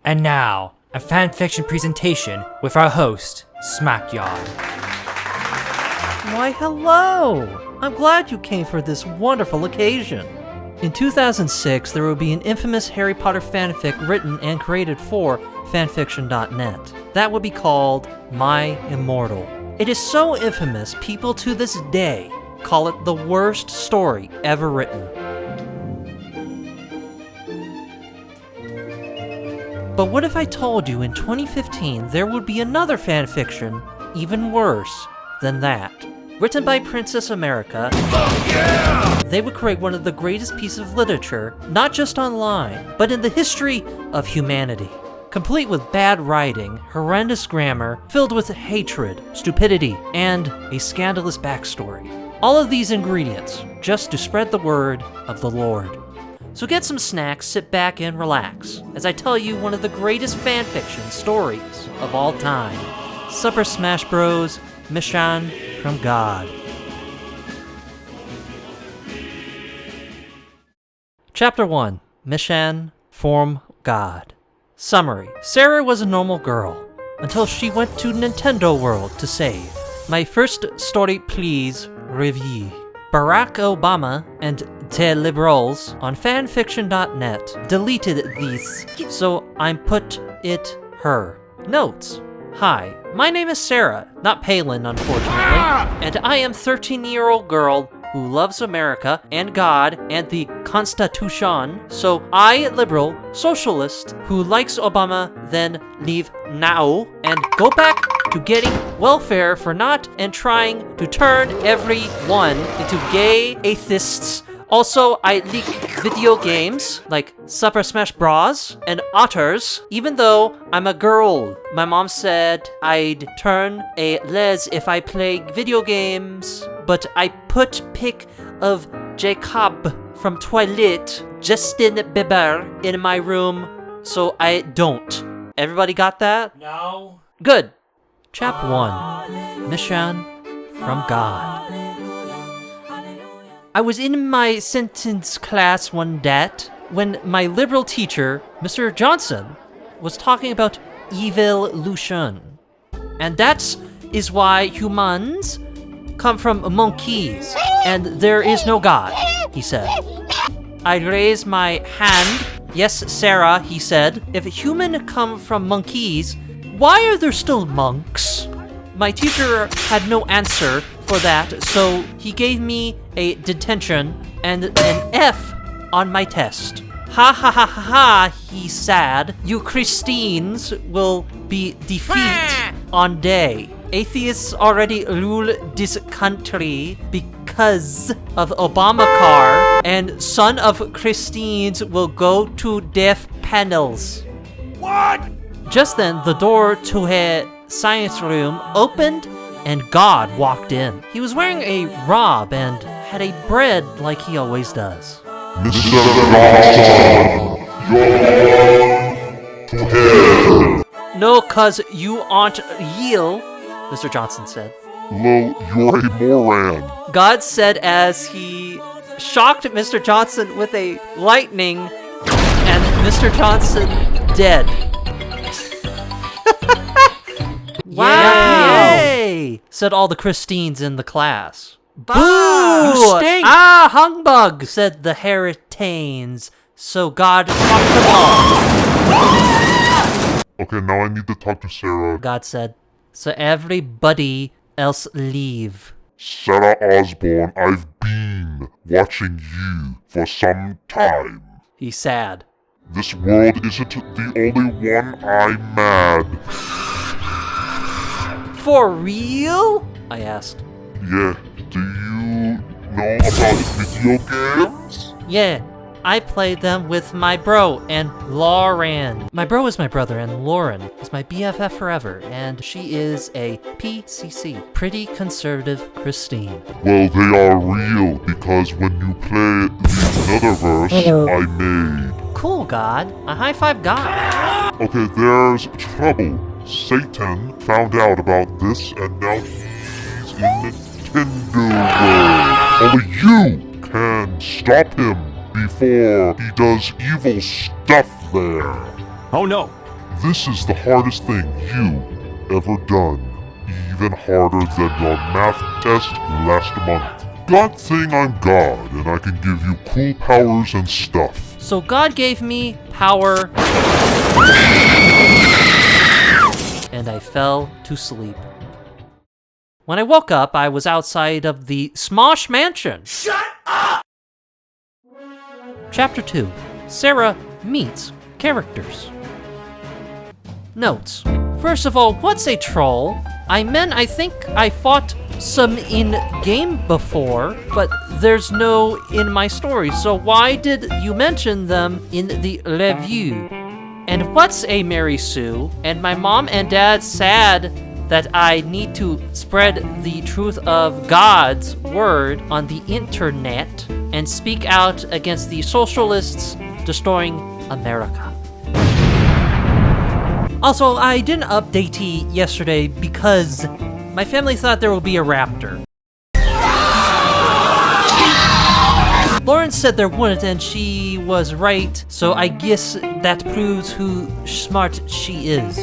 And now, a fanfiction presentation with our host, Smackyard. Why, hello! I'm glad you came for this wonderful occasion. In 2006, there will be an infamous Harry Potter fanfic written and created for Fanfiction.net. That would be called My Immortal. It is so infamous, people to this day call it the worst story ever written. But what if I told you in 2015 there would be another fanfiction even worse than that? Written by Princess America, they would create one of the greatest pieces of literature, not just online, but in the history of humanity. Complete with bad writing, horrendous grammar, filled with hatred, stupidity, and a scandalous backstory. All of these ingredients just to spread the word of the Lord. So get some snacks, sit back and relax, as I tell you one of the greatest fanfiction stories of all time. Super Smash Bros Mishonh from God. Chapter 1. Mishonh from God. Summary. Sara was a normal girl, until she went to Nintendo World to save. My first story please review. Barack Obama and Teh Liberals on fanfiction.net deleted these, so I put it her. Notes. Hi, my name is Sara, not Palin unfortunately, and I am 13-year-old girl who loves America and God and the Constitution, so I, liberal, socialist, who likes Obama, then leave now and go back to getting welfare for not and trying to turn everyone into gay atheists. Also, I leak video games like Super Smash Bros and Otters, even though I'm a girl. My mom said I'd turn a les if I play video games, but I put pic of Jacob from Twilight, Justin Bieber, in my room, so I don't. Everybody got that? No. Good. Chap 1. Mishonh from God. I was in my sentence class one day when my liberal teacher, Mr. Johnson, was talking about evolution. And that is why humans come from monkeys, and there is no God, he said. I raised my hand. Yes, Sara, he said. If humans come from monkeys, why are there still monks? My teacher had no answer for that, so he gave me a detention and an F on my test. Ha ha ha ha ha, he said. You Christians will be defeated on day. Atheists already rule this country because of Obamacare, and son of Christians will go to death panels. What? Just then, the door to her science room opened and God walked in. He was wearing a robe and had a bread like he always does. Mr. Johnson, you're to hell. No, cuz you aren't real, Mr. Johnson said. Lo, you're a moron. God said as he shocked Mr. Johnson with a lightning, and Mr. Johnson dead. Wow! Yay! Said all the Christines in the class. Boo! You You stink! Ah, humbug! Said the Heritanes. So God fucked them all. Okay, now I need to talk to Sara. God said. So everybody else leave. Sara Osborne, I've been watching you for some time. He's sad. This world isn't the only one I'm mad. For real? I asked. Yeah, do you know about video games? Yeah, I played them with my bro and Lauren. My bro is my brother and Lauren is my BFF forever, and she is a PCC, pretty conservative Christine. Well, they are real because when you play the Netherverse I made. Cool, God. A high five God. Okay, there's trouble. Satan found out about this and now he's in Nintendo World. Only you can stop him before he does evil stuff there. Oh no, This is the hardest thing you ever done. Even harder than your math test last month. God thing I'm God, and I can give you cool powers and stuff. So God gave me power, and I fell to sleep. When I woke up, I was outside of the Smash Mansion. Shut up! Chapter 2. Sara meets characters. Notes. First of all, what's a troll? I think I fought some in-game before, but there's no in my story, so why did you mention them in the review? And what's a Mary Sue? And my mom and dad sad that I need to spread the truth of God's word on the internet and speak out against the socialists destroying America. Also, I didn't update yesterday because my family thought there would be a raptor. Lauren said there wouldn't, and she was right, so I guess that proves who smart she is.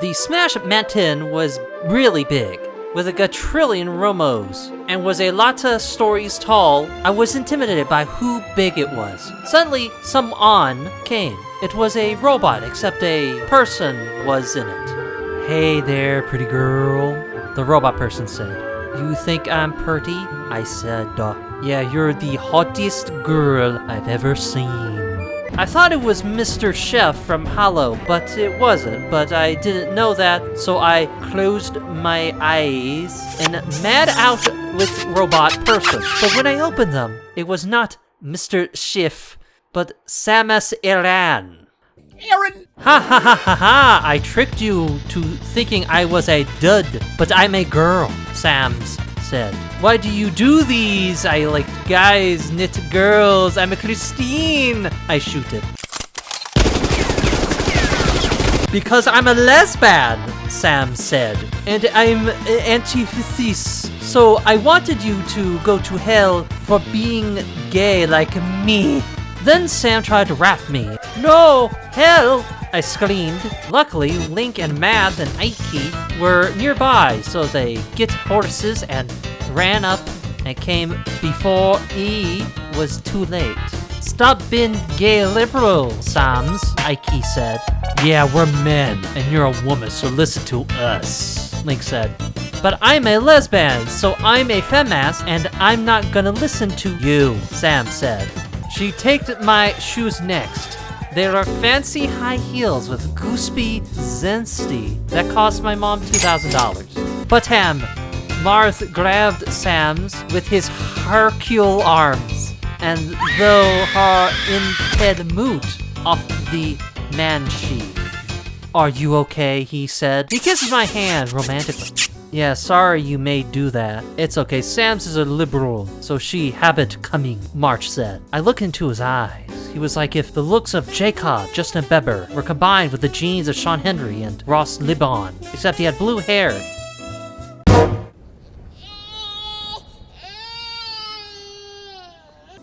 The Smash Mansion was really big, with a gajillion romos, and was a lot of stories tall. I was intimidated by who big it was. Suddenly, some came. It was a robot, except a person was in it. Hey there, pretty girl, the robot person said. You think I'm pretty? I said, yeah, you're the hottest girl I've ever seen. I thought it was Mr. Chef from Hollow, but it wasn't. But I didn't know that, so I closed my eyes and mad out with robot person. But when I opened them, it was not Mr. Chef, but Samus Aran. Aaron! Ha ha ha ha ha! I tricked you to thinking I was a dud, but I'm a girl, Sams said. Why do you do these? I like guys, knit girls. I'm a Christine. I shoot it. Because I'm a lesbian, Sam said, and I'm antithesis. So I wanted you to go to hell for being gay like me. Then Sam tried to rap me. No, hell! I screamed. Luckily, Link and Matrh and Ike were nearby, so they get horses and ran up and came before E was too late. Stop being gay liberal, Sams, Ike said. Yeah, we're men, and you're a woman, so listen to us, Link said. But I'm a lesbian, so I'm a feminazi, and I'm not gonna listen to you, Sam said. She taked my shoes next. They are fancy high heels with goosey zesty that cost my mom $2,000. But Matrh grabbed Sam's with his Hercule arms, and though her impedimut off the manchi. Are you okay? He said. He kisses my hand romantically. Yeah, sorry you may do that. It's okay, Sam's is a liberal, so she habit coming, Matrh said. I looked into his eyes. He was like if the looks of Jacob, Justin Bieber, were combined with the genes of Sean Henry and Ross Libon, except he had blue hair.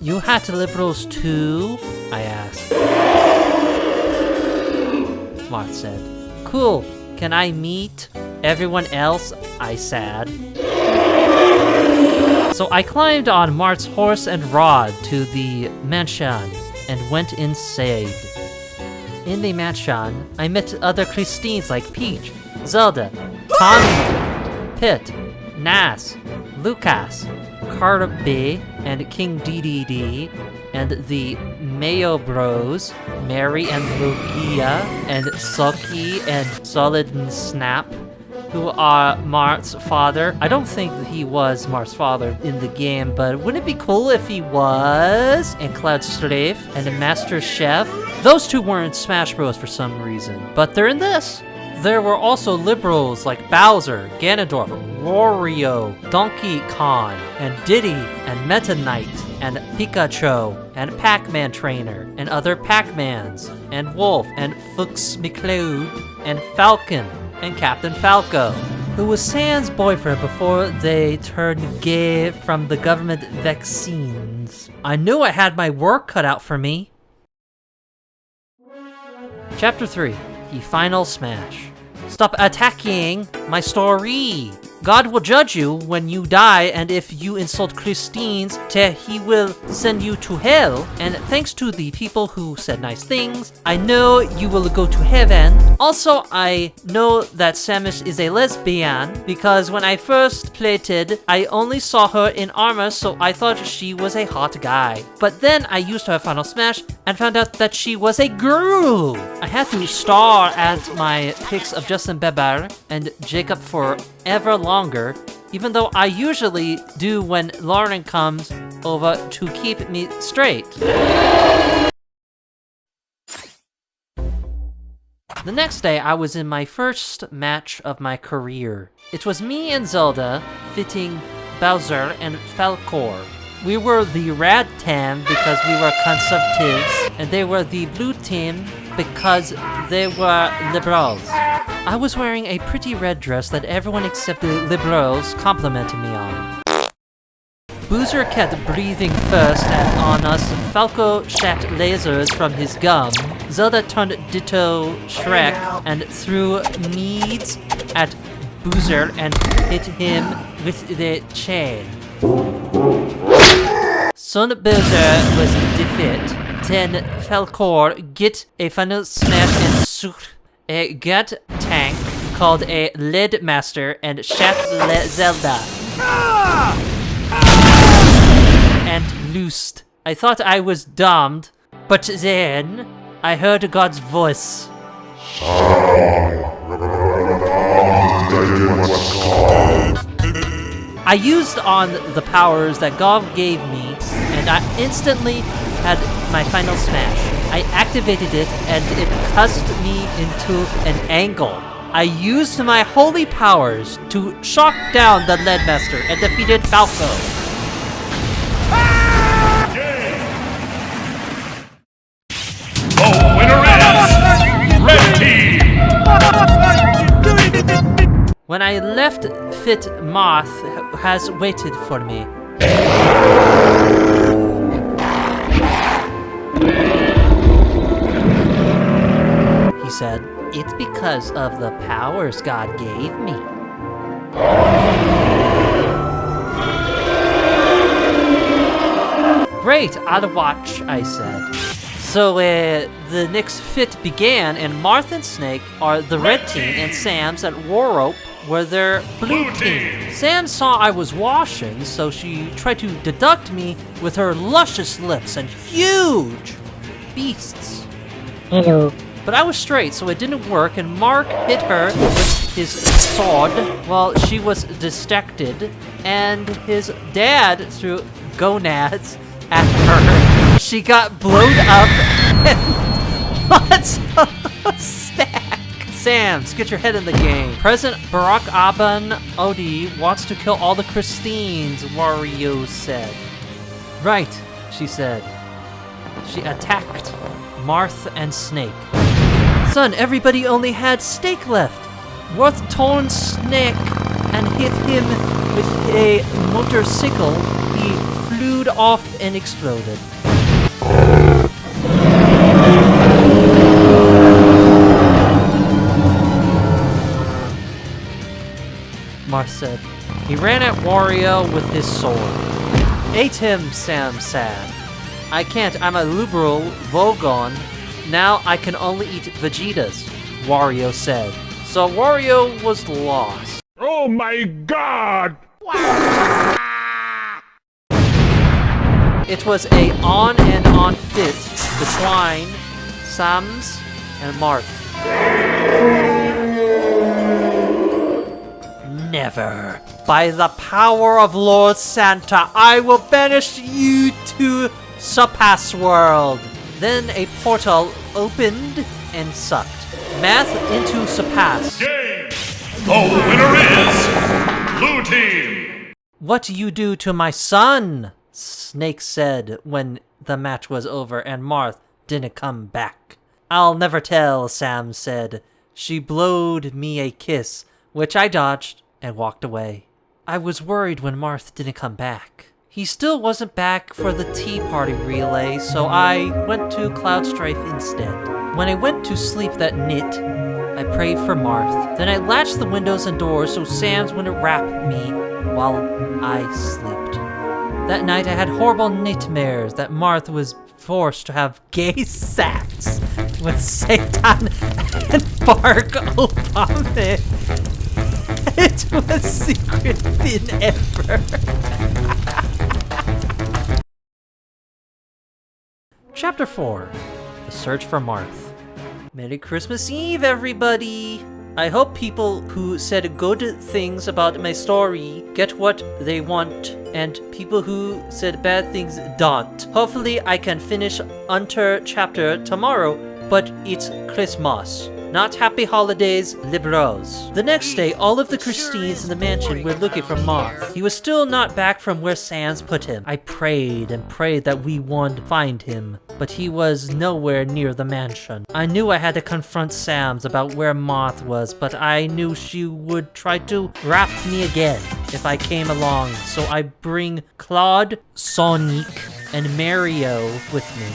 You had liberals too? I asked. Matrh said. Cool, can I meet everyone else? I said. So I climbed on Matrh's horse and rode to the mansion and went inside. In the mansion, I met other Christines like Peach, Zelda, Tommy, Pit, Nas, Lucas, Carby, and King DDD, and the Mayo Bros, Mary and Lugia, and Suki and Solid and Snap, who are Matrh's father. I don't think that he was Matrh's father in the game, but wouldn't it be cool if he was? And Cloud Strafe and the Master Chef. Those two weren't Smash Bros for some reason, but they're in this. There were also liberals like Bowser, Ganondorf, Wario, Donkey Kong, and Diddy, and Meta Knight, and Pikachu, and Pac-Man Trainer, and other Pac-Mans, and Wolf, and Fux McCloud, and Falcon, and Captain Falco, who was Sans boyfriend before they turned gay from the government vaccines. I knew I had my work cut out for me. Chapter 3. He final smash. Stop attacking my story! God will judge you when you die, and if you insult Christines, he will send you to hell. And thanks to the people who said nice things, I know you will go to heaven. Also, I know that Samus is a lesbian, because when I first played, I only saw her in armor, so I thought she was a hot guy. But then I used her final smash and found out that she was a girl. I had to star at my pics of Justin Bieber and Jacob forever longer, even though I usually do when Lauren comes over to keep me straight. The next day, I was in my first match of my career. It was me and Zelda fitting Bowser and Falcor. We were the red team because we were conservatives, and they were the blue team because they were liberals. I was wearing a pretty red dress that everyone except the liberals complimented me on. Boozer kept breathing first on us, Falco shot lasers from his gum, Zelda turned ditto Shrek and threw meads at Boozer and hit him with the chain. Son Boozer was defeated, then Falcor get a final smash and shoot a gut tank called a Lead Master and shot Zelda. And loosed. I thought I was doomed, but then I heard God's voice. I used on the powers that God gave me, and I instantly had my final smash. I activated it, and it cussed me into an angle. I used my holy powers to shock down the Lead Master and defeated Falco. The winner is Red Team! When I left, Fit Matrh has waited for me. He said, "It's because of the powers God gave me." Great, I'll watch, I said. So the next fit began, and Matrh and Snake are the red team, and Sam's at Warrope were their blue team. Sam saw I was washing, so she tried to deduct me with her luscious lips and huge beasts. Hello. But I was straight, so it didn't work, and Mark hit her with his sword while she was distracted, and his dad threw gonads at her. She got blown up and lots of stack. Sams, get your head in the game. President Barack Obama wants to kill all the Christines, Wario said. Right, she said. She attacked Matrh and Snake. Son, everybody only had Snake left. Matrh torn Snake and hit him with a motorcycle. He flew off and exploded. Matrh said. He ran at Wario with his sword. Ate him, Sam said. I can't, I'm a liberal Vogon. Now I can only eat Vegetas, Wario said. So Wario was lost. Oh my god! It was a on and on fit between Sams and Matrh. Never. By the power of Lord Santa, I will banish you to Surpass World. Then a portal opened and sucked Math into Surpass. Gaem! The winner is Blue Team! What do you do to my son? Snake said when the match was over and Matrh didn't come back. I'll never tell, Sam said. She blowed me a kiss, which I dodged and walked away. I was worried when Matrh didn't come back. He still wasn't back for the tea party relay, so I went to Cloudstrife instead. When I went to sleep that night, I prayed for Matrh. Then I latched the windows and doors so Sam's wouldn't wrap me while I slept. That night I had horrible nightmares that Matrh was forced to have gay sex with Satan and Bark Obama. It was secret thin ever. Chapter 4. The Search for Matrh. Merry Christmas Eve, everybody! I hope people who said good things about my story get what they want, and people who said bad things don't. Hopefully I can finish Unter chapter tomorrow, but it's Christmas. Not happy holidays, liberals. The next day, all of the Christines in the mansion were looking for Matrh. He was still not back from where Sans put him. I prayed and prayed that we would find him, but he was nowhere near the mansion. I knew I had to confront Sams about where Matrh was, but I knew she would try to wrap me again if I came along, so I bring Claude, Sonic, and Mario with me.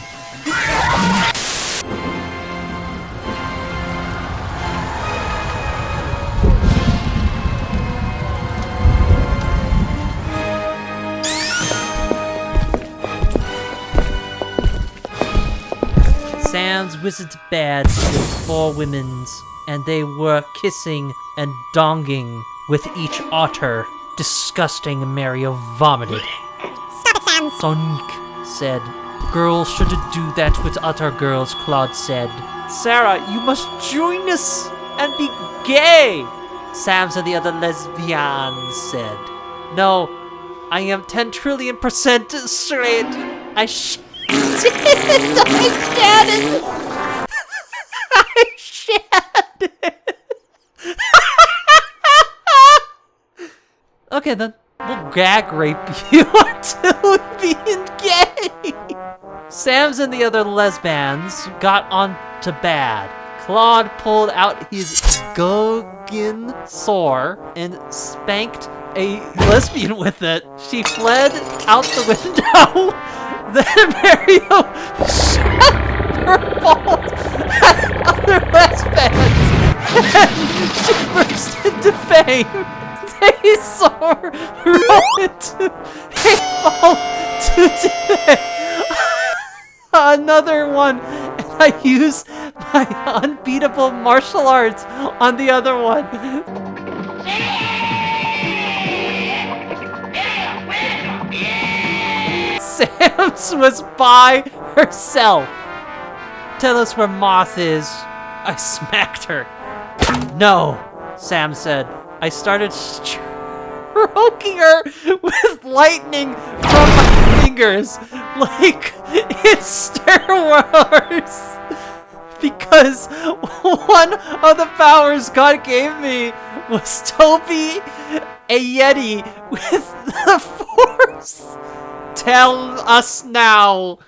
Sam's wizard's bed with 4 women's, and they were kissing and donging with each otter. Disgusting, Mario vomited. Stop it, Sam! Sonic said. Girls shouldn't do that with other girls, Claude said. Sara, you must join us and be gay, Sam's and the other lesbians said. No, I am 10 trillion% straight. I shed it. Okay then, we'll gag rape you until being gay. Sam's and the other lesbians got on to bad. Claude pulled out his Gogin sword and spanked a lesbian with it. She fled out the window. Then Mario shot her balls at other lesbians, and she burst into fame. They saw her roll into a ball to defend another one, and I used my unbeatable martial arts on the other one. Sam's was by herself. Tell us where Matrh is. I smacked her. No, Sam said. I started stroking her with lightning from my fingers, like it's Star Wars. Because one of the powers God gave me was to be a Yeti with the Force. Tell us now.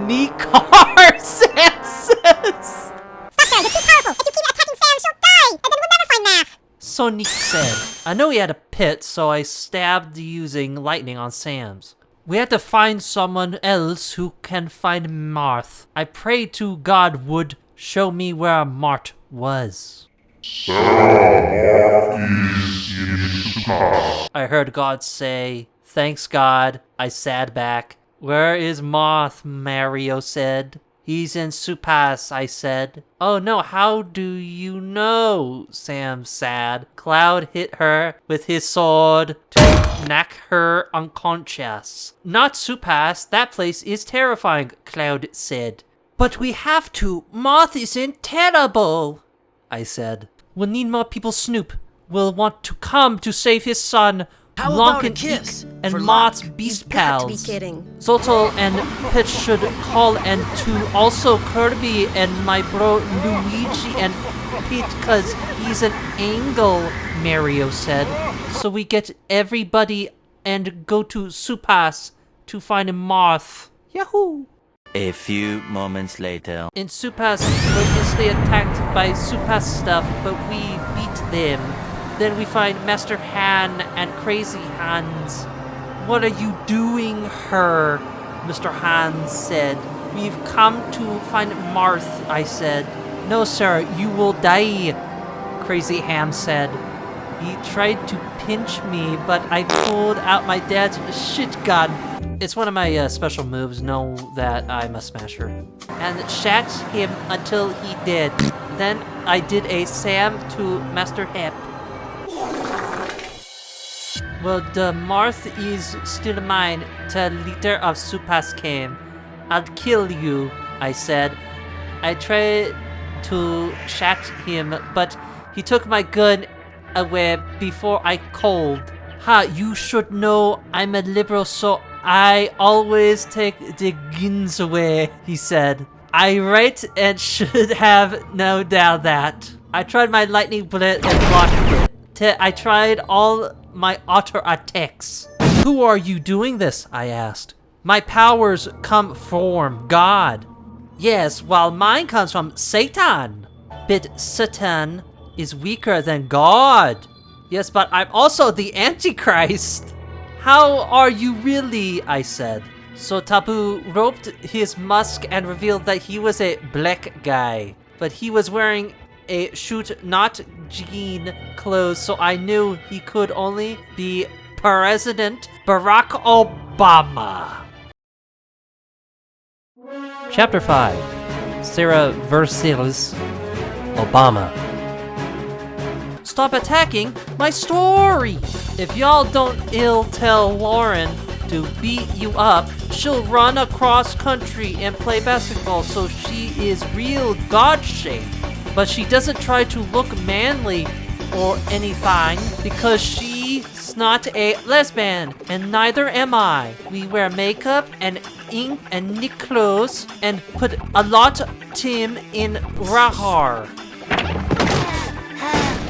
Nikar, Sam says. Stop, you're too powerful. If you keep attacking Sam, she'll die, and then we'll never find Matrh. Sonic said. I know he had a pit, so I stabbed using lightning on Sam's. We had to find someone else who can find Matrh. I prayed to God would show me where Matrh was. Sara, Matrh is in Supas. I heard God say. Thanks, God, I said back. Where is Matrh? Mario said. He's in Supas, I said. Oh no, how do you know? Sam said. Cloud hit her with his sword to knock her unconscious. Not Supas, that place is terrifying, Cloud said. But we have to. Matrh isn't terrible, I said. We'll need more people. Snoop will want to come to save his son. How Lonk about a and kiss? Eek and For Matrh's luck? beast You've got to be pals. kidding. Zotel and Pitch should call, and to also Kirby and my bro Luigi and Pete, cause he's an angle, Mario said. So we get everybody and go to Supas to find Matrh. Yahoo! A few moments later. In Supas, we're mostly attacked by Supas stuff, but we beat them. Then we find Master Han and Crazy Hans. What are you doing, her? Mr. Hans said. We've come to find Matrh, I said. No, sir, you will die, Crazy Ham said. He tried to pinch me, but I pulled out my dad's shit gun. It's one of my special moves, know that I'm a smasher. And shot him until he did. Then I did a Sam to Master Hep. Well, the Matrh is still mine, the leader of Supas came. I'll kill you, I said. I tried to shot him, but he took my gun away before I called. You should know I'm a liberal, so I always take the guns away, he said. I right and should have no doubt that. I tried my lightning bullet and blocked it. I tried all my otter attacks. Who are you doing this? I asked. My powers come from God. Yes, while mine comes from Satan. But Satan is weaker than God. Yes, but I'm also the Antichrist. How are you really? I said. So Tabu roped his musk and revealed that he was a black guy. But he was wearing a shoot not jean clothes, so I knew he could only be President Barack Obama. Chapter 5. Sara versailles Obama. Stop attacking my story! If y'all don't tell Lauren to beat you up, she'll run across country and play basketball, so she is real God-shaped. But she doesn't try to look manly or anything because she's not a lesbian, and neither am I. We wear makeup and ink and knit clothes and put a lot of Tim in Rahar.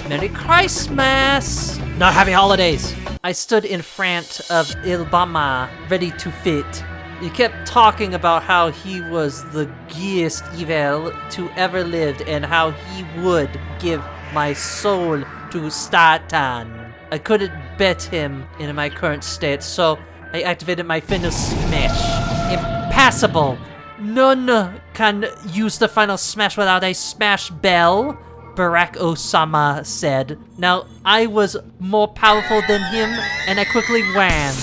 Merry Christmas! Not happy holidays. I stood in front of Obama, ready to fit. He kept talking about how he was the gayest evil to ever lived and how he would give my soul to Satan. I couldn't bet him in my current state, so I activated my final smash. Impassable! None can use the final smash without a smash bell, Barack Osama said. Now, I was more powerful than him, and I quickly ran.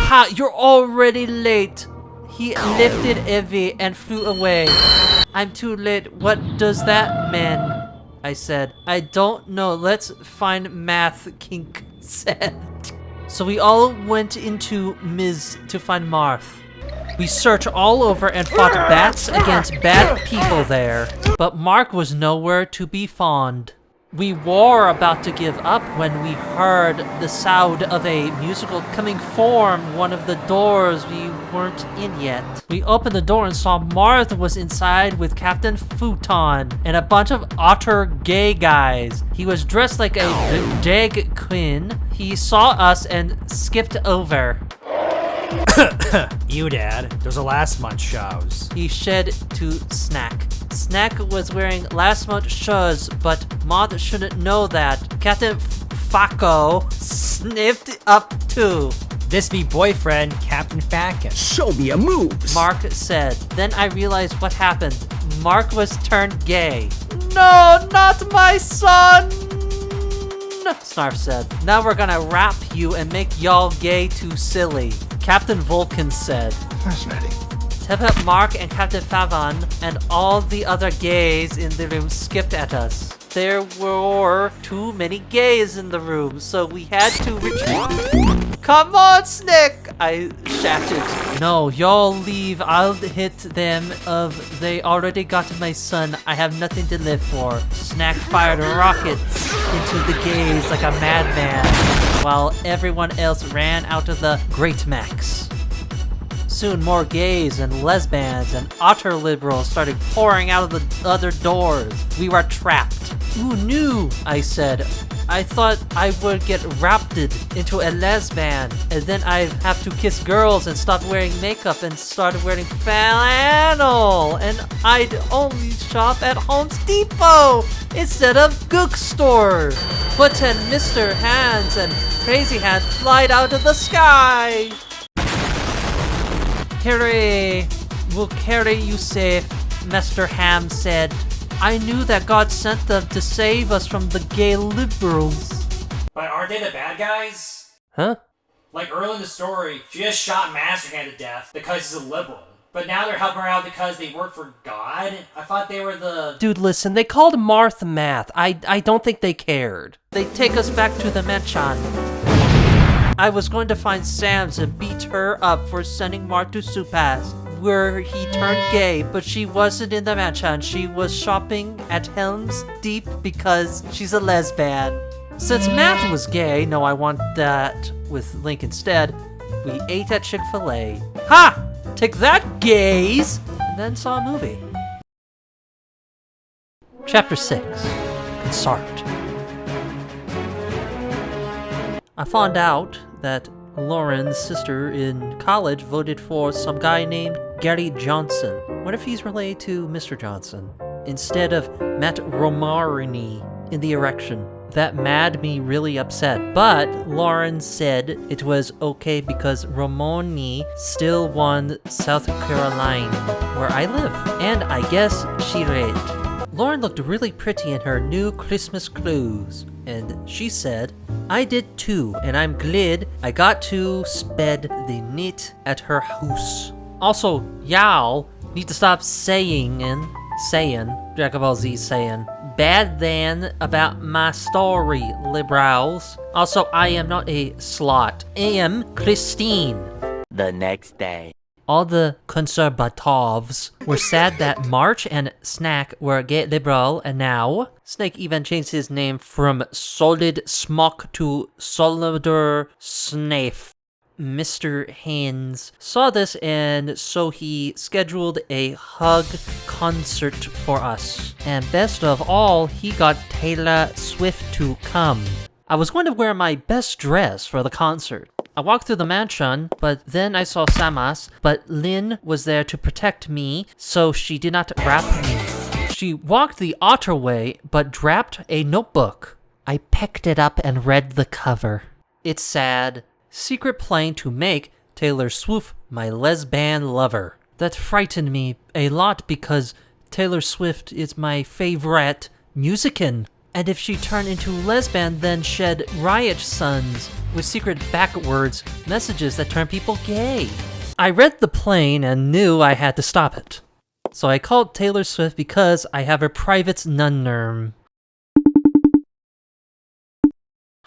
Ha! You're already late! He lifted Evie and flew away. I'm too late. What does that mean? I said. I don't know. Let's find math, Kink said. So we all went into Ms. to find Matrh. We searched all over and fought bats against bad people there, but Mark was nowhere to be found. We were about to give up when we heard the sound of a musical coming from one of the doors we weren't in yet. We opened the door and saw Matrh was inside with Captain Futon and a bunch of otter gay guys. He was dressed like a drag queen. He saw us and skipped over. You, Dad. Those are last month's shows. He shed to Snack. Snack was wearing last month's shoes, but Matrh shouldn't know that. Captain Fako sniffed up too. This be boyfriend, Captain Fatkin. Show me a move. Mark said. Then I realized what happened. Mark was turned gay. No, not my son! Snarf said. Now we're gonna rap you and make y'all gay too silly. Captain Vulcan said. Fascinating. Tepet, Mark, and Captain Favon and all the other gays in the room skipped at us. There were too many gays in the room, so we had to retreat. Come on, Snick! I shouted. No, y'all leave. I'll hit them they already got my son. I have nothing to live for. Snack fired rockets into the gays like a madman, while everyone else ran out of the Great Max. Soon more gays and lesbians and otter liberals started pouring out of the other doors. We were trapped. Who knew? I said. I thought I would get wrapped into a lesbian, and then I'd have to kiss girls and stop wearing makeup and start wearing flannel, and I'd only shop at Home Depot instead of Gook Store. Foot and Mr. Hands and Crazy Hands flied out of the sky. Carry will carry you safe, Mr. Ham said. I knew that God sent them to save us from the gay liberals. But aren't they the bad guys? Huh? Like early in the story, she just shot Masterhand to death because he's a liberal. But now they're helping her out because they work for God? I thought they were the... Dude, listen, they called Matrh math. I don't think they cared. They take us back to the Mishonh. I was going to find Sam's and beat her up for sending Matrh to Supas, where he turned gay, but she wasn't in the Mishonh. She was shopping at Helm's Deep because she's a lesbian. Since Matrh was gay, no, I want that with Link instead, we ate at Chick-fil-A. Ha! Take that, gays! And then saw a movie. Chapter 6. Consart. I found out that Lauren's sister in college voted for some guy named Gary Johnson. What if he's related to Mr. Johnson? Instead of Matt Romarini in the erection. That made me really upset, but Lauren said it was okay because Romani still won South Carolina, where I live, and I guess she read. Lauren looked really pretty in her new Christmas clothes, and she said, I did too, and I'm glad I got to spend the night at her house. Also, y'all need to stop saying, Dragon Ball Z saying, bad than about my story, liberals. Also, I am not a slut. I am Christine. The next day. All the conservatives were sad that Matrh and Snack were gay liberal, and now Snake even changed his name from Solid Smock to Solider Snafe. Mr. Haynes saw this, and so he scheduled a hug concert for us. And best of all, he got Taylor Swift to come. I was going to wear my best dress for the concert. I walked through the Mishonh, but then I saw Samas, but Lynn was there to protect me, so she did not wrap me. She walked the otter way, but dropped a notebook. I picked it up and read the cover. It's sad. Secret plan to make Taylor Swift my lesbian lover. That frightened me a lot because Taylor Swift is my favorite musician. And if she turned into lesbian, then shed riot sons with secret backwards messages that turn people gay. I read the plane and knew I had to stop it. So I called Taylor Swift because I have a private number.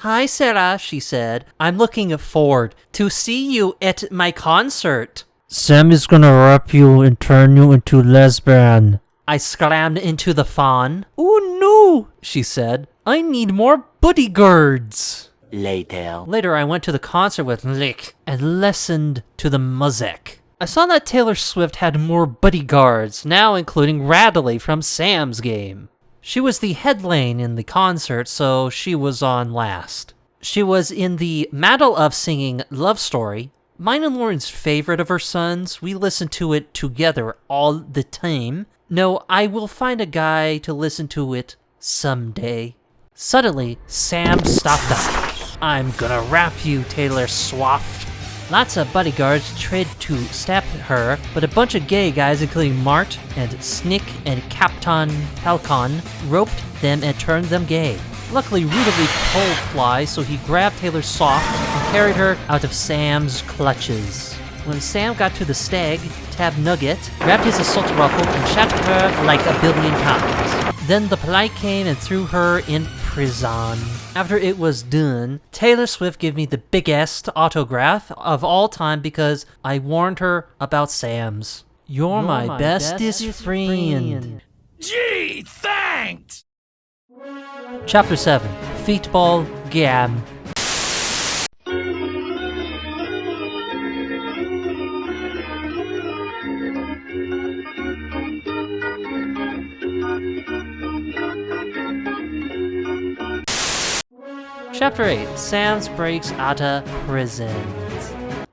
Hi, Sara, she said. I'm looking forward to see you at my concert. Sam is gonna rap you and turn you into lesbian. I slammed into the phone. Oh no, she said. I need more bodyguards. Later, I went to the concert with Lick and listened to the music. I saw that Taylor Swift had more bodyguards, now including Radley from Sam's game. She was the headline in the concert, so she was on last. She was in the middle of singing Love Story, mine and Lauren's favorite of her sons. We listen to it together all the time. No, I will find a guy to listen to it someday. Suddenly, Sam stopped up. I'm gonna rap you, Taylor Swift. Lots of bodyguards tried to stop her, but a bunch of gay guys, including Matrh and Snick and Captain Falcon, roped them and turned them gay. Luckily, Rudely pulled fly, so he grabbed Taylor Swift and carried her out of Sam's clutches. When Sam got to the stag, Tab Nugget grabbed his assault rifle and shot her like a billion times. Then the police came and threw her in prison. After it was done, Taylor Swift gave me the biggest autograph of all time because I warned her about Sam's. You're my bestest friend. Gee, thanks! Chapter 7. Feetball Gaem. Chapter 8. Sam's breaks out of prison.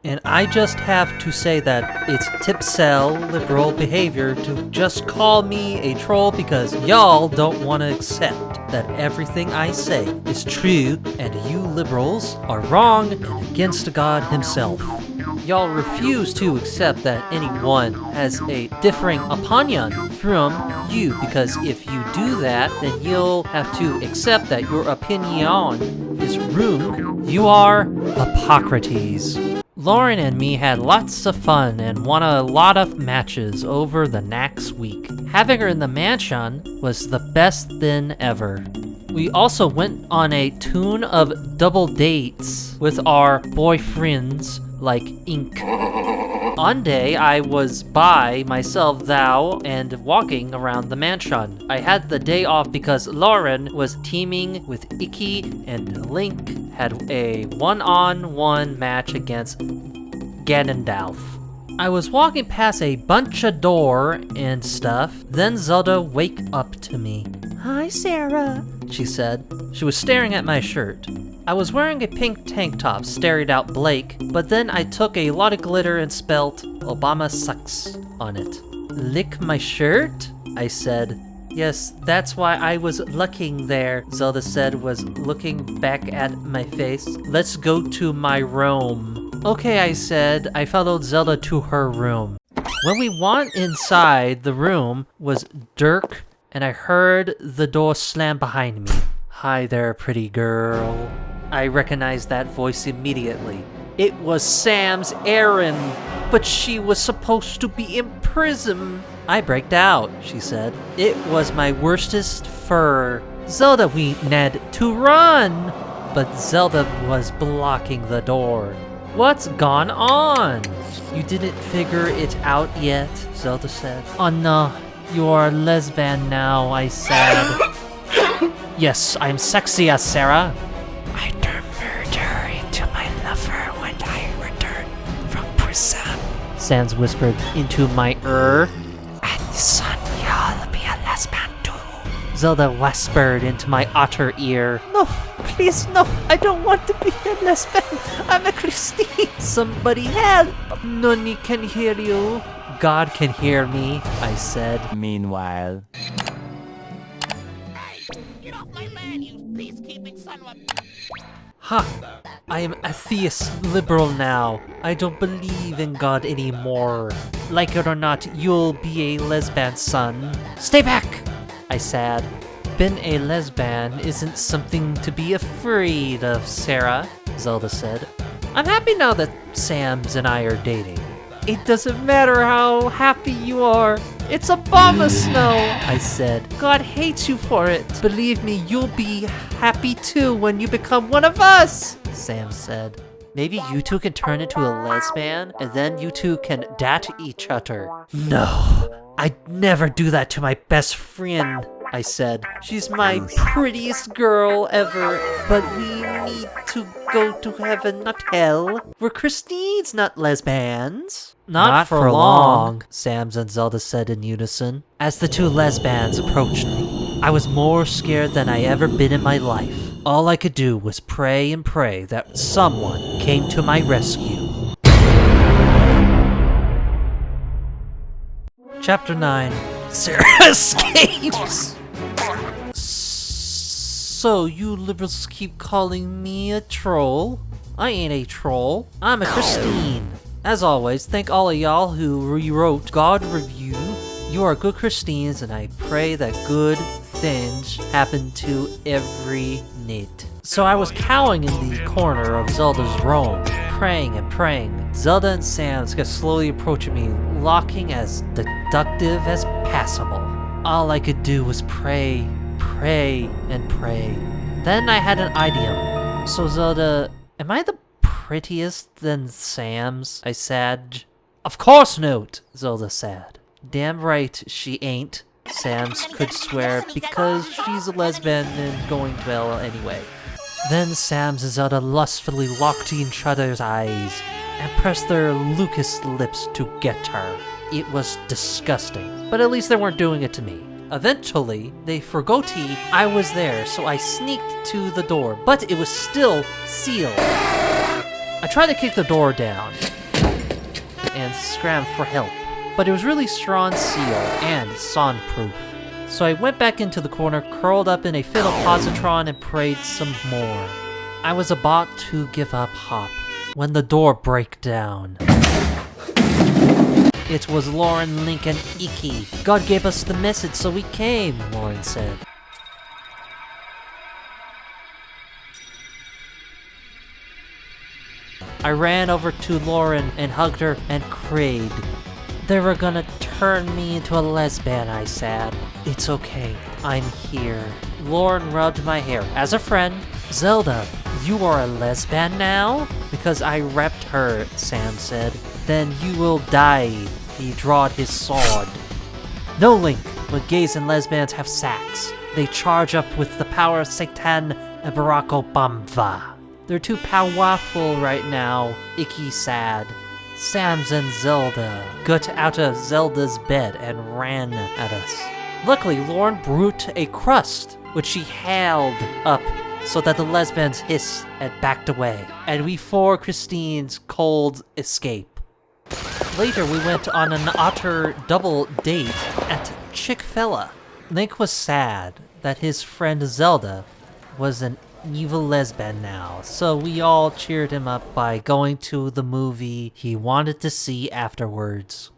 And I just have to say that it's tipsel liberal behavior to just call me a troll because y'all don't want to accept that everything I say is true and you liberals are wrong and against God himself. Y'all refuse to accept that anyone has a differing opinion from you, because if you do that, then you'll have to accept that your opinion is wrong. You are Hippocrates. Lauren and me had lots of fun and won a lot of matches over the next week. Having her in the mansion was the best thing ever. We also went on a tune of double dates with our boyfriends like ink. One day I was by myself thou and walking around the mansion. I had the day off because Lauren was teaming with Icky and Link had a one-on-one match against Ganondorf. I was walking past a bunch of door and stuff, then Zelda wake up to me. "Hi, Sara," she said. She was staring at my shirt. I was wearing a pink tank top, stared out Blake, but then I took a lot of glitter and spelt Obama sucks on it. "Lick my shirt?" I said. "Yes, that's why I was looking there," Zelda said, was looking back at my face. "Let's go to my room." "Okay," I said. I followed Zelda to her room. When we went inside, the room was dark, and I heard the door slam behind me. "Hi there, pretty girl." I recognized that voice immediately. It was Sam's Erin, but she was supposed to be in prison. "I breaked out," she said. "It was my worstest fur. Zelda, we need to run!" But Zelda was blocking the door. "What's gone on?" "You didn't figure it out yet," Zelda said. "Oh no, you are a lesbian now," I said. "Yes, I'm sexy as Sara." "I turned murder into my lover when I returned from prison," Sans whispered into my ear. "And son, you'll be a lesbian too," Zelda whispered into my otter ear. "No, please, no, I don't want to be a lesbian. I'm a Christian. Somebody help. None can hear you." "God can hear me," I said. Meanwhile. Get off my land, you peacekeeping son of a... Ha! I am atheist liberal now. I don't believe in God anymore. Like it or not, you'll be a lesbian, son. "Stay back!" I said. "Being a lesbian isn't something to be afraid of, Sara," Zelda said. "I'm happy now that Sam's and I are dating." "It doesn't matter how happy you are. It's Obama snow," I said. "God hates you for it. Believe me, you'll be happy too when you become one of us," Sam said. "Maybe you two can turn into a lesbian and then you two can date each other." "No, I'd never do that to my best friend," I said. "She's my prettiest girl ever, but we need to go to heaven, not hell. We're Christians, not lesbians." Not for long, Sam's and Zelda said in unison. As the two lesbians approached me, I was more scared than I ever been in my life. All I could do was pray and pray that someone came to my rescue. Chapter 9. Sara escapes! "So you liberals keep calling me a troll? I ain't a troll. I'm a Christine. As always, thank all of y'all who rewrote God Review. You are good Christians, and I pray that good things happen to every need." So I was cowering in the corner of Zelda's room, praying and praying. Zelda and Sans kept slowly approaching me, looking as deductive as possible. All I could do was pray, pray, and pray. Then I had an idea. "So Zelda, am I the prettiest than Sam's?" I said. "Of course not," Zelda said. "Damn right she ain't," Sam's could swear, because she's a lesbian and going to hell anyway. Then Sam's and Zelda lustfully locked each other's eyes and pressed their Lucas lips to get her. It was disgusting, but at least they weren't doing it to me. Eventually, they forgot I was there, so I sneaked to the door, but it was still sealed. I tried to kick the door down and scram for help, but it was really strong seal and soundproof. So I went back into the corner, curled up in a fiddle positron, and prayed some more. I was about to give up hope when the door broke down. It was Lauren, Link, and Iki. God gave us the message, so we came, Lauren said. I ran over to Lauren and hugged her and cried. They were gonna turn me into a lesbian, I said. It's okay, I'm here. Lauren rubbed my hair. As a friend, Zelda, you are a lesbian now? Because I repped her, Sam said. Then you will die. He drawed his sword. No, Link. When gays and lesbians have sex, they charge up with the power of Satan and Barack Obama. They're too powerful right now, Icky sad. Sam's and Zelda got out of Zelda's bed and ran at us. Luckily, Lauren brewed a crust, which she held up so that the lesbians hissed and backed away, and we forced Christine's cold escape. Later, we went on an utter double date at Chick-fil-A. Link was sad that his friend Zelda was an evil lesbian now, so we all cheered him up by going to the movie he wanted to see afterwards.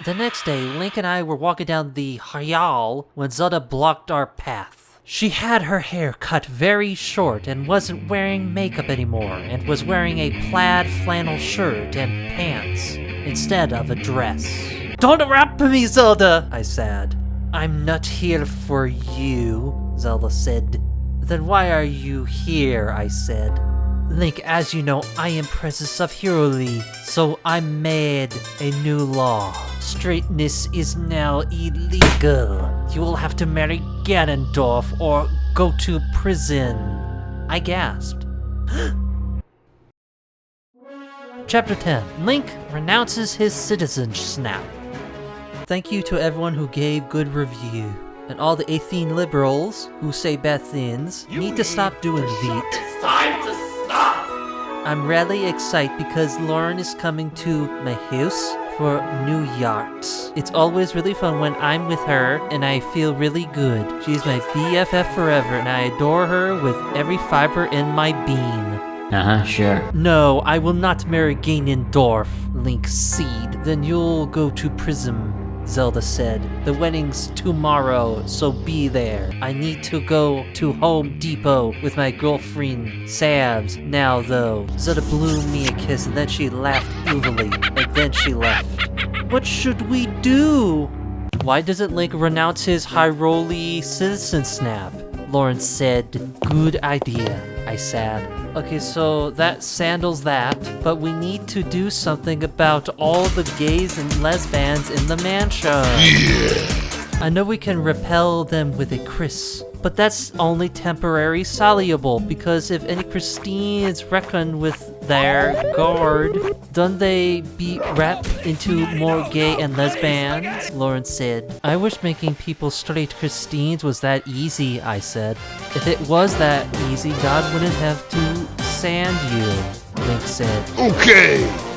The next day, Link and I were walking down the Hayal when Zelda blocked our path. She had her hair cut very short and wasn't wearing makeup anymore, and was wearing a plaid flannel shirt and pants instead of a dress. Don't rap me, Zelda, I said. I'm not here for you, Zelda said. Then why are you here, I said. Link, as you know, I am Princess of Hyrule, so I made a new law. Straightness is now illegal. You will have to marry Ganondorf or go to prison. I gasped. Chapter 10. Link renounces his Citizenshap. Thank you to everyone who gave good review. And all the Athene liberals who say bad things need to stop doing that. Time to stop! I'm really excited because Lauren is coming to my house for New Year's. It's always really fun when I'm with her, and I feel really good. She's my BFF forever, and I adore her with every fiber in my being. Sure. No, I will not marry Ganondorf, Link seed. Then you'll go to prison, Zelda said. The wedding's tomorrow, so be there. I need to go to Home Depot with my girlfriend, Sabs. Now though, Zelda blew me a kiss and then she laughed evilly, and then she left. What should we do? Why doesn't Link renounce his Hyrule Citizenshap? Lauren said. Good idea, I said. Okay, so that sandals that, but we need to do something about all the gays and lesbians in the mansion. I know we can repel them with a kiss, but that's only temporary soluble, because if any Christines reckon with their guard, don't they be wrapped into more gay and lesbians? Lauren said. I wish making people straight Christines was that easy, I said. If it was that easy, God wouldn't have to sand you, Link said. Okay!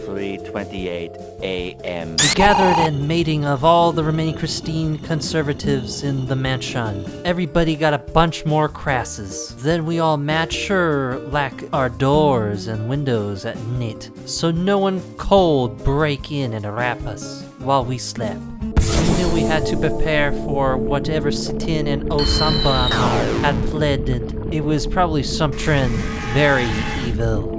3:28 a.m. We gathered in mating of all the remaining Christine conservatives in the mansion. Everybody got a bunch more crasses. Then we all made sure lock our doors and windows at night, so no one cold break in and wrap us while we slept. We knew we had to prepare for whatever Sitin and Osamba had planned, and it was probably something very evil.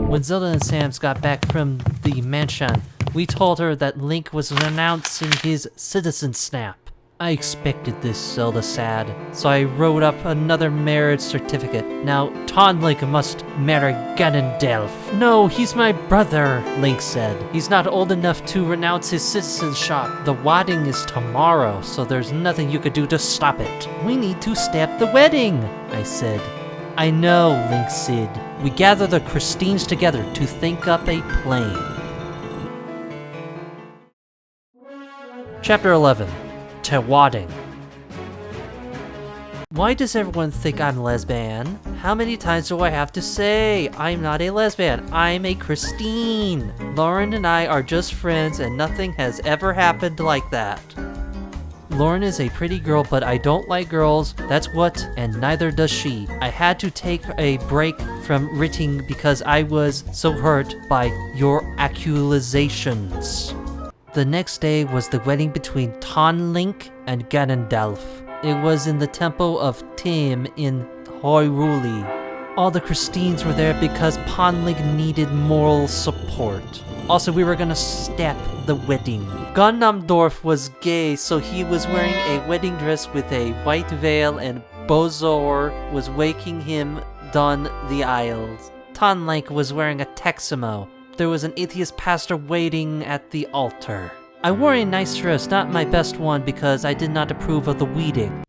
When Zelda and Sam's got back from the mansion, we told her that Link was renouncing his Citizenshap. I expected this, Zelda said, so I wrote up another marriage certificate. Now, Link must marry Ganondorf. No, he's my brother, Link said. He's not old enough to renounce his citizenship. The wedding is tomorrow, so there's nothing you could do to stop it. We need to stop the wedding, I said. I know, Link said. We gathered the Christines together to think up a plan. Chapter 11. Teh Wadding. Why does everyone think I'm lesbian? How many times do I have to say I'm not a lesbian? I'm a Christine. Lauren and I are just friends and nothing has ever happened like that. Lauren is a pretty girl, but I don't like girls. That's what, and neither does she. I had to take a break from writing because I was so hurt by your accusations. The next day was the wedding between Tonlink and Ganondorf. It was in the temple of Tim in Hyrule. All the Christines were there because Tonlink needed moral support. Also, we were gonna step the wedding. Ganondorf was gay, so he was wearing a wedding dress with a white veil, and Bozor was waking him down the aisles. Tonlink was wearing a teximo. There was an atheist pastor waiting at the altar. I wore a nice dress, not my best one because I did not approve of the weeding.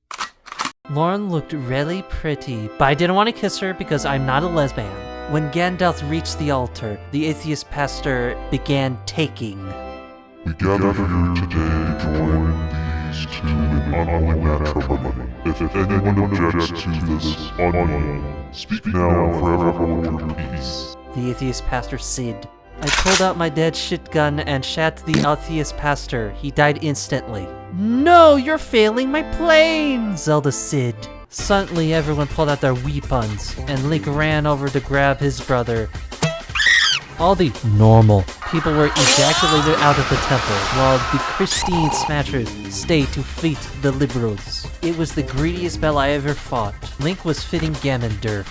Lauren looked really pretty, but I didn't want to kiss her because I'm not a lesbian. When Gandalf reached the altar, the atheist pastor began taking. We gather here today to join these two in unholy matrimony. If anyone objects to this union, speak now and forever hold your peace. The atheist pastor said. I pulled out my dead shotgun and shot the atheist pastor. He died instantly. No, you're failing my plane, Zelda said. Suddenly, everyone pulled out their weapons, and Link ran over to grab his brother. All the normal people were ejaculated out of the temple, while the Christine Smashers stayed to fight the liberals. It was the greediest battle I ever fought. Link was fitting Ganondorf.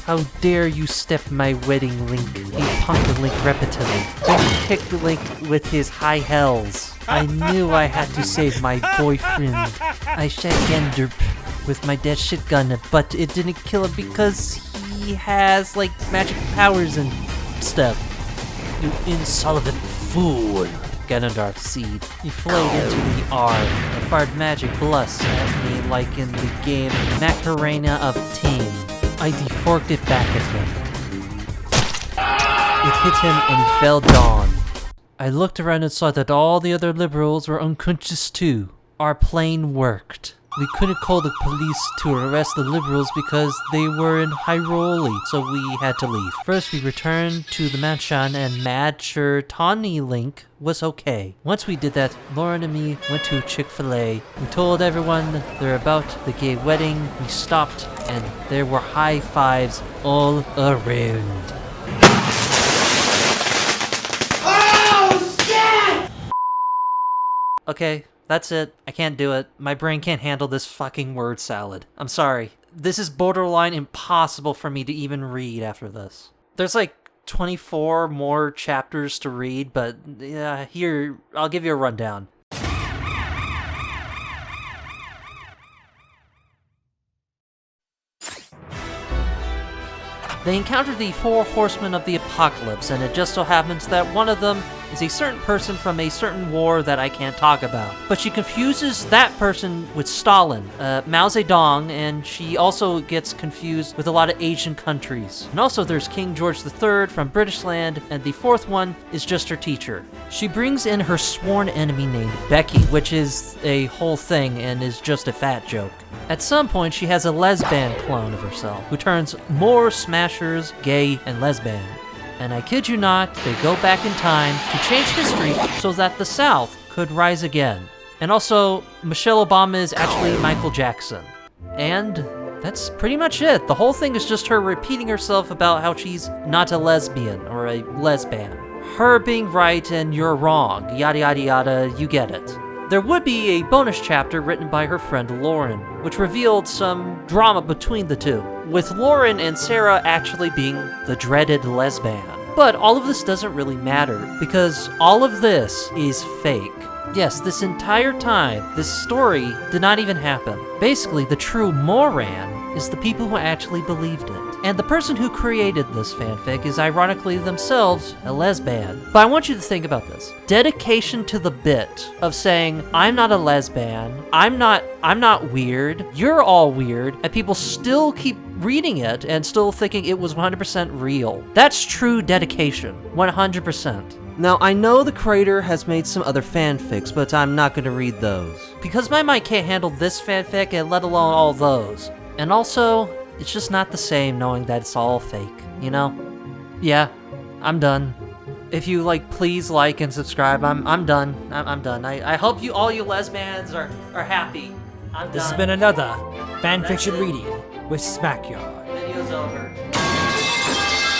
How dare you step my wedding, Link? He punked Link repeatedly. Then he kicked Link with his high hells. I knew I had to save my boyfriend. I shot Ganondorf with my dead shotgun, but it didn't kill him because he has, like, magic powers and stuff. You insolvent fool, Ganondorf said. He flowed into the R and fired magic blasts at me like in the game Macarena of Team. I deforked it back at him. It hit him and he fell down. I looked around and saw that all the other liberals were unconscious too. Our plane worked. We couldn't call the police to arrest the liberals because they were in Hyrule, so we had to leave. First, we returned to the mansion and made sure Tawny Link was okay. Once we did that, Lauren and me went to Chick-fil-A. We told everyone they're about the gay wedding. We stopped, and there were high fives all around. Oh, shit! Okay. That's it. I can't do it. My brain can't handle this fucking word salad. I'm sorry. This is borderline impossible for me to even read after this. There's like 24 more chapters to read, but yeah, here, I'll give you a rundown. They encounter the 4 horsemen of the apocalypse, and it just so happens that one of them is a certain person from a certain war that I can't talk about. But she confuses that person with Stalin, Mao Zedong, and she also gets confused with a lot of Asian countries. And also there's King George III from British land, and the 4th one is just her teacher. She brings in her sworn enemy named Becky, which is a whole thing and is just a fat joke. At some point, she has a lesbian clone of herself, who turns more Smashers gay and lesbian. And I kid you not, they go back in time to change history so that the South could rise again. And also, Michelle Obama is actually Michael Jackson. And that's pretty much it. The whole thing is just her repeating herself about how she's not a lesbian or a lesbian. Her being right and you're wrong, yada yada yada, you get it. There would be a bonus chapter written by her friend Lauren, which revealed some drama between the two, with Lauren and Sara actually being the dreaded lesbian. But all of this doesn't really matter, because all of this is fake. Yes, this entire time, this story did not even happen. Basically, the true Moran is the people who actually believed it. And the person who created this fanfic is ironically themselves a lesbian. But I want you to think about this. Dedication to the bit of saying, I'm not a lesbian, I'm not weird, you're all weird, and people still keep reading it and still thinking it was 100% real. That's true dedication, 100%. Now, I know the creator has made some other fanfics, but I'm not gonna read those. Because my mind can't handle this fanfic, and let alone all those. And also, it's just not the same knowing that it's all fake, you know? Yeah, I'm done. If you please like and subscribe. I'm done. I'm done. I hope all you lesbians are happy. I'm done. This has been another fanfiction reading with Smackyard. Video's over.